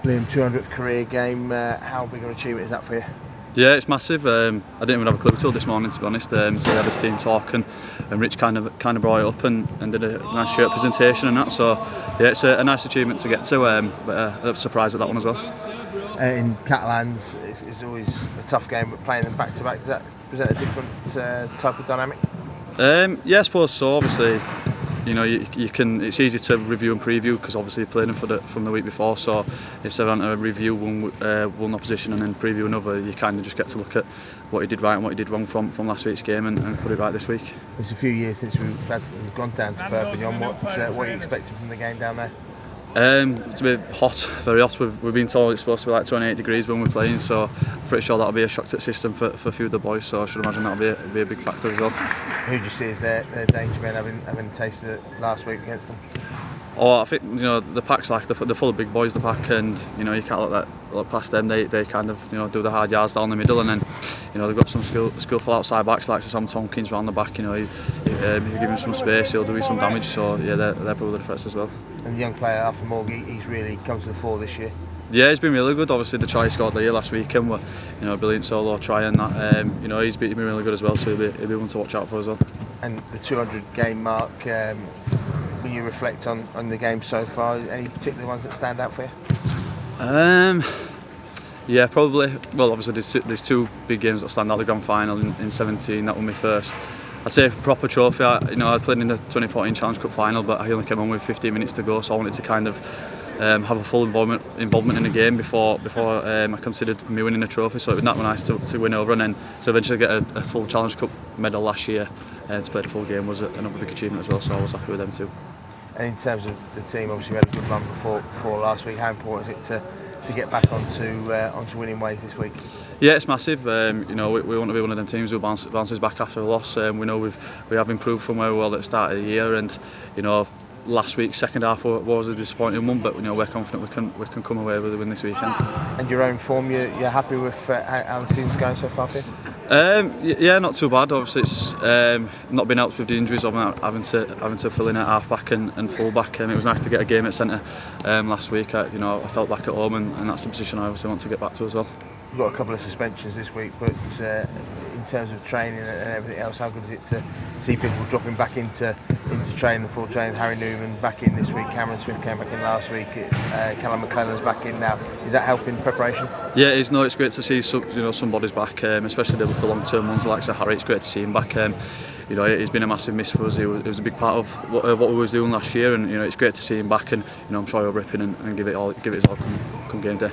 Liam, 200th career game, how big an achievement is that for you? Yeah, it's massive. I didn't even have a clue till this morning, to be honest. So we had this team talk, and Rich kind of brought it up and did a nice shirt presentation and that. So yeah, it's a nice achievement to get to. But a surprise at that one as well. In Catalans, it's always a tough game, but playing them back to back, does that present a different type of dynamic? Yeah, I suppose so. Obviously, you know, you can. It's easy to review and preview because obviously you played them from the week before. So instead of having to review one opposition and then preview another, you kind of just get to look at what you did right and what you did wrong from last week's game and put it right this week. It's a few years since we've gone down to Perpignan. What are you expecting from the game down there? It's a bit hot, very hot. We've been told it's supposed to be like 28 degrees when we're playing, so I'm pretty sure that'll be a shock to the system for a few of the boys. So I should imagine that'll be a big factor as well. Who do you see as their danger men, having tasted it last week against them? Oh, I think the pack's like they're full of big boys, the pack, and you can't look past them. They kind of do the hard yards down the middle, and then they've got some skillful outside backs like Sam Tompkins round the back. If you give him some space, he'll do you some damage. So yeah, they're probably the threats as well. And the young player Arthur Morgan, he's really come to the fore this year. Yeah, he's been really good. Obviously, the try he scored last weekend were a brilliant solo try, and that he's been really good as well. So he'll be one to watch out for as well. And the 200 game mark. When you reflect on the game so far, any particular ones that stand out for you? Yeah, probably. Well, obviously there's two big games that stand out. The grand final in 17, that was my first. I'd say proper trophy. I played in the 2014 Challenge Cup final, but I only came on with 15 minutes to go, so I wanted to kind of have a full involvement in the game before I considered me winning a trophy. So it was that nice to win over, and then to eventually get a full Challenge Cup medal last year. To play the full game was another big achievement as well, so I was happy with them too. And in terms of the team, obviously we had a good run before last week. How important is it to get back onto winning ways this week? Yeah, it's massive. We want to be one of them teams who bounces back after a loss. We know we have improved from where we were at the start of the year, and last week's second half was a disappointing one, but we're confident we can come away with a win this weekend. And your own form, you're happy with how the season's going so far for you? Yeah, not too bad. Obviously, it's not been helped with the injuries of having to fill in at half back and full back. It was nice to get a game at centre last week. I felt back at home, and that's the position I obviously want to get back to as well. We've got a couple of suspensions this week, but in terms of training and everything else, how good is it to see people dropping back into training, full training? Harry Newman back in this week, Cameron Smith came back in last week, Callum McLennan's back in now. Is that helping preparation? Yeah, it's great to see somebody's back, especially the long-term ones like Harry. It's great to see him back. It's been a massive miss for us. He was a big part of what we was doing last year, and it's great to see him back. And I'm sure he'll rip in and give it his all come game day.